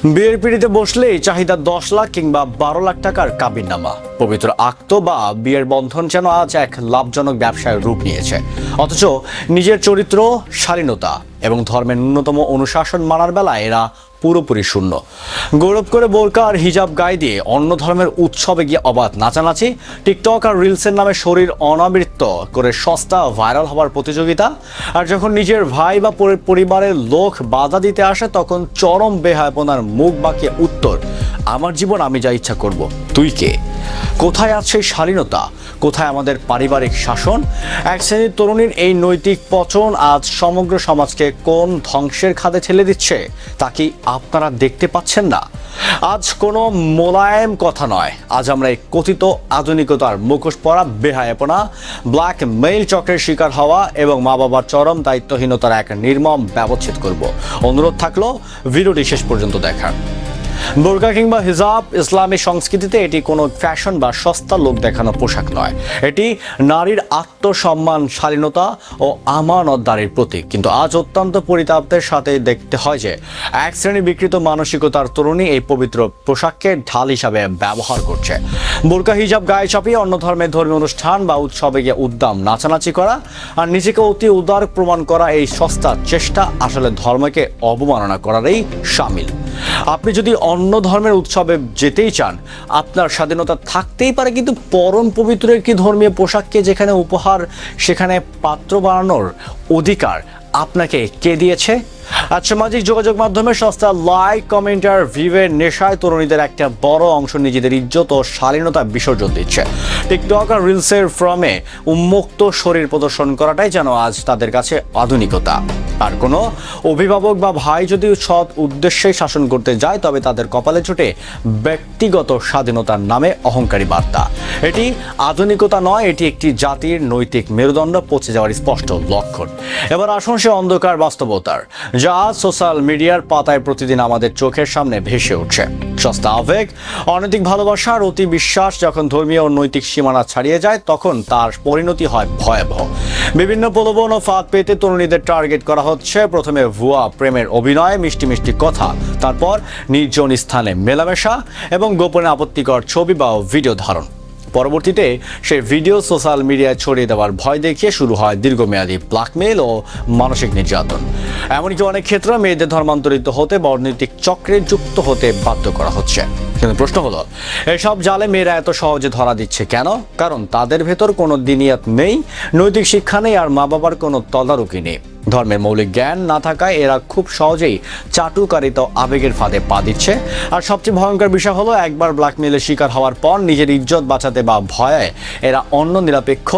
বিয়ের পিঁড়িতে বসলেই চাহিদা 10 লাখ কিংবা 12 লাখ টাকার কাবিননামা। পবিত্র আক্ত বা বিয়ের বন্ধন যেন আজ এক লাভজনক ব্যবসায় রূপ নিয়েছে। অথচ নিজের চরিত্র, শালীনতা এবং ধর্মের ন্যূনতম অনুশাসন মানার বেলায় এরা পুরোপুরি শূন্য। গৌরব করে বোরকা আর হিজাব গায়ে দিয়ে অন্য ধর্মের উৎসবে গিয়ে অবাধ নাচানাচি, টিকটক আর রিলসের নামে শরীর অনাবৃত্ত করে সস্তা ভাইরাল হওয়ার প্রতিযোগিতা। আর যখন নিজের ভাই বা পরিবারের লোক বাধা দিতে আসে তখন চরম বেহায়াপনার মুখ বাঁকিয়ে উত্তর, আমার জীবন আমি যা ইচ্ছা করব, তুই কে? কোথায় আছে শালীনতা? কোথায় আমাদের পারিবারিক শাসন? এক শ্রেণীর তরুণীর এই নৈতিক পচন আজ সমগ্র সমাজকে কোন ধ্বংসের খাদে ঠেলে দিচ্ছে তা কি আপনারা দেখতে পাচ্ছেন না? আজ কোনো মোলায়েম কথা নয়, আজ আমরা এই কথিত আধুনিকতার মুখোশ পরা বেহায়াপনা, ব্ল্যাক মেইল চক্রের শিকার হওয়া এবং মা বাবার চরম দায়িত্বহীনতার এক নির্মম ব্যবচ্ছেদ করব। অনুরোধ থাকলো ভিডিওটি শেষ পর্যন্ত দেখার। বোরকা কিংবা হিজাব ইসলামী সংস্কৃতিতে এটি কোনো ফ্যাশন বা সস্তা লোক দেখানো পোশাক নয়। এটি নারীর আত্মসম্মান, শালীনতা ও আমানতদারির প্রতীক। কিন্তু আজ অত্যন্ত পরিতাপের সাথে দেখতে হয় যে এক শ্রেণী বিকৃত মানসিকতার তরুণী এই পবিত্র পোশাককে ঢাল হিসাবে ব্যবহার করছে। বোরকা হিজাব গায়ে চাপিয়ে অন্য ধর্মের ধর্মীয় অনুষ্ঠান বা উৎসবে গিয়ে উদ্দাম নাচানাচি করা আর নিজেকে অতি উদার প্রমাণ করা, এই সস্তা চেষ্টা আসলে ধর্মকে অবমাননা করারই শামিল। আপনি যদি অন্য ধর্মের উৎসবে যেতেই চান, আপনার স্বাধীনতা থাকতেই পারে, কিন্তু পরম পবিত্র একটি ধর্মীয় পোশাককে যেখানে উপহার সেখানে পাত্র বানানোর অধিকার আপনাকে কে দিয়েছে? আজ সামাজিক যোগাযোগ মাধ্যমে সস্তা লাইক, কমেন্ট আর ভিউয়ের নেশায় তরুণীদের একটা বড় অংশ নিজেদের ইজ্জত ও শালীনতা বিসর্জন দিচ্ছে। টিকটক আর রিলসের ফর্মে উন্মুক্ত শরীর প্রদর্শন করাটাই যেন আজ তাদের কাছে আধুনিকতা। আর কোনো অভিভাবক বা ভাই যদি সৎ উদ্দেশ্যে শাসন করতে যায় তবে তাদের কপালে জোটে ব্যক্তিগত স্বাধীনতার নামে অহংকারী বার্তা। এটি আধুনিকতা নয়, এটি একটি জাতির নৈতিক মেরুদণ্ড পচে যাওয়ার স্পষ্ট লক্ষণ। এবার আসুন সে অন্ধকার বাস্তবতার, যা সোশ্যাল মিডিয়ার পাতায় প্রতিদিন আমাদের চোখের সামনে ভেসে উঠছে। সস্তা আবেগ, অনৈতিক ভালোবাসা আর অতি বিশ্বাস যখন ধর্মীয় ও নৈতিক সীমানা ছাড়িয়ে যায় তখন তার পরিণতি হয় ভয়াবহ। বিভিন্ন প্রলোভন ও ফাঁদ পেতে তরুণীদের টার্গেট করা হচ্ছে। প্রথমে ভুয়া প্রেমের অভিনয়, মিষ্টি মিষ্টি কথা, তারপর নির্জন স্থানে মেলামেশা এবং গোপনে আপত্তিকর ছবি বা ভিডিও ধারণ। পরবর্তীতে সেই ভিডিও সোশ্যাল মিডিয়ায় ছড়িয়ে দেওয়ার ভয় দেখিয়ে শুরু হয় দীর্ঘমেয়াদী ব্ল্যাকমেইল ও মানসিক নির্যাতন। এমনকি অনেক ক্ষেত্রে মেয়েদের ধর্মান্তরিত হতে বা অনৈতিক চক্রে যুক্ত হতে বাধ্য করা হচ্ছে। কিন্তু প্রশ্ন হলো, এসব জালে মেয়েরা এত সহজে ধরা দিচ্ছে কেন? কারণ তাদের ভেতর কোনো দিনিয়াত নেই, নৈতিক শিক্ষা নেই আর মা বাবার কোনো তদারকি নেই। ধর্মের মৌলিক জ্ঞান না থাকায় এরা খুব সহজেই চাটুকারিত আবেগের ফাঁদে পা দিচ্ছে। আর সবচেয়ে ভয়ঙ্কর বিষয় হলো, একবার ব্ল্যাকমেইলের শিকার হওয়ার পর নিজের ইজ্জত বাঁচাতে বা ভয়ে এরা অন্য নিরপেক্ষ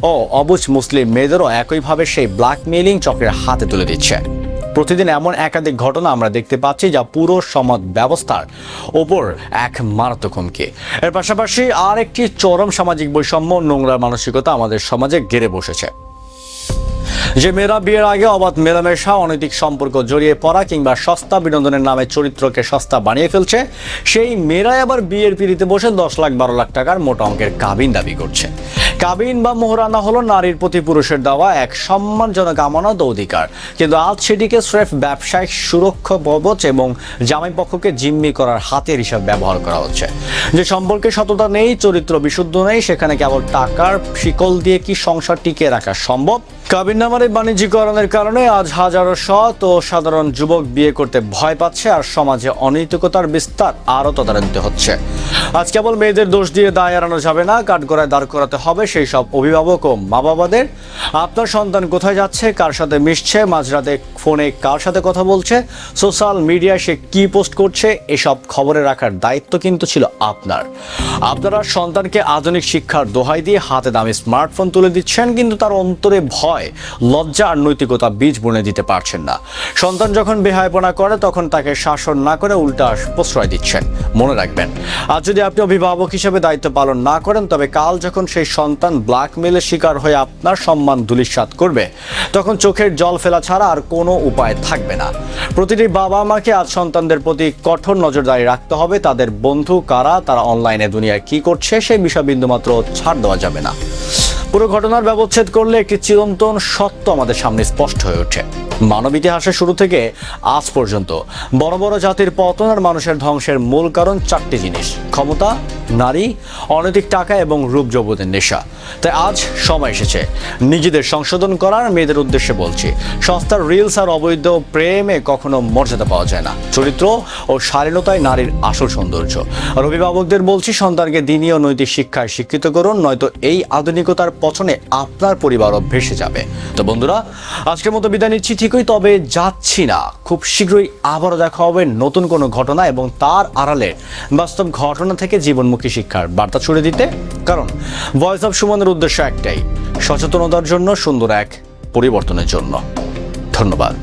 ও অবুঝ মুসলিম মেয়েদেরও একইভাবে সেই ব্ল্যাকমেইলিং চক্রের হাতে তুলে দিচ্ছে। প্রতিদিন এমন একাধিক ঘটনা আমরা দেখতে পাচ্ছি যা পুরো সমাজ ব্যবস্থার ওপর এক মারাত্মক হুমকি। এর পাশাপাশি আর একটি চরম সামাজিক বৈষম্য, নোংরা মানসিকতা আমাদের সমাজে গেড়ে বসেছে। যে মেয়েরা বিয়ের আগে অবাধ মেলামেশা, অনৈতিক সম্পর্ক জড়িয়ে পড়া কিংবা সস্তা বিনোদনের নামে চরিত্রকে সস্তা বানিয়ে ফেলছে, সেই মেয়েরাই আবার বিয়ের পিঁড়িতে বসে 10 লাখ 12 লাখ টাকার মোটা অঙ্কের কাবিন দাবি করছে। কাবিন বা মোহরানা হলো নারীর প্রতি পুরুষের দেওয়া এক সম্মানজনক আমানত অধিকার, কিন্তু আজ সেটিকে স্রেফ ব্যবসায়িক সুরক্ষা কবচ এবং জামাই পক্ষকে জিম্মি করার হাতের হিসাব ব্যবহার করা হচ্ছে। যে সম্পর্কে সততা নেই, চরিত্র বিশুদ্ধ নেই, সেখানে কেবল টাকার শিকল দিয়ে কি সংসার টিকিয়ে রাখা সম্ভব? কাবিননামার এই বাণিজ্যিকরণের কারণে আজ হাজারো সৎ ও সাধারণ যুবক বিয়ে করতে ভয় পাচ্ছে আর সমাজে অনৈতিকতার বিস্তার আরও তদারকিত হচ্ছে। আজ কেবল মেয়েদের দোষ দিয়ে দায় এড়ানো যাবে না, কাঠগড়ায় দাঁড় করাতে হবে সেই সব অভিভাবক ও মা বাবাদের। আপনার সন্তান কোথায় যাচ্ছে, কার সাথে মিশছে, মাঝরাতে ফোনে কার সাথে কথা বলছে, সোশ্যাল মিডিয়ায় সে কি পোস্ট করছে, এসব খবরে রাখার দায়িত্ব কিন্তু ছিল আপনার। আপনারা সন্তানকে আধুনিক শিক্ষার দোহাই দিয়ে হাতে দামি স্মার্টফোন তুলে দিচ্ছেন, কিন্তু তার অন্তরে ভয়, লজ্জা আর নৈতিকতা বীজ বুনে দিতে পারছেন না। সন্তান যখন বেহায়াপনা করে তখন তাকে শাসন না করে উল্টা প্রশ্রয় দিচ্ছেন। মনে রাখবেন, আজ যদি আপনি অভিভাবক হিসেবে দায়িত্ব পালন না করেন তবে কাল যখন সেই সন্তান ব্ল্যাকমেইলের শিকার হয়ে আপনার সম্মান ধূলিসাৎ করবে তখন চোখের জল ফেলা ছাড়া আর কোনো উপায় থাকবে না। প্রতিটি বাবা মাকে আজ সন্তানদের প্রতি কঠোর নজরদারি রাখতে হবে। তাদের বন্ধু কারা, তারা অনলাইনে দুনিয়ায় কি করছে সেই বিষয় বিন্দুমাত্র ছাড় দেওয়া যাবে না। পুরো ঘটনার ব্যবচ্ছেদ করলে একটি চিরন্তন সত্য আমাদের সামনে স্পষ্ট হয়ে ওঠে। মানব ইতিহাসের শুরু থেকে আজ পর্যন্ত বড় বড় জাতির পতন আর মানুষের ধ্বংসের মূল কারণ চারটি জিনিস: ক্ষমতা, নারী, অনৈতিক টাকা এবং রূপ যৌবনের নেশা। তাই আজ সময় এসেছে নিজেদের সংশোধন করার। মেয়েদের উদ্দেশ্যে বলছি, সস্তার রিলস আর অবৈধ প্রেমে কখনো মর্যাদা পাওয়া যায় না। চরিত্র ও শালীনতায় নারীর আসল সৌন্দর্য। আর অভিভাবকদের বলছি, সন্তানকে দিনী ও নৈতিক শিক্ষায় শিক্ষিত করুন, নয়তো এই আধুনিকতার পছনে আপনার পরিবারও ভেসে যাবে। তো বন্ধুরা, আজকের মতো বিদায় নিচ্ছি, ঠিকই তবে যাচ্ছি না। খুব শীঘ্রই আবারও দেখা হবে নতুন কোনো ঘটনা এবং তার আড়ালে বাস্তব ঘটনা থেকে জীবনমুখী শিক্ষার বার্তা ছড়িয়ে দিতে। কারণ ভয়েস অফ সুমনের উদ্দেশ্য একটাই, সচেতনতার জন্য, সুন্দর এক পরিবর্তনের জন্য। ধন্যবাদ।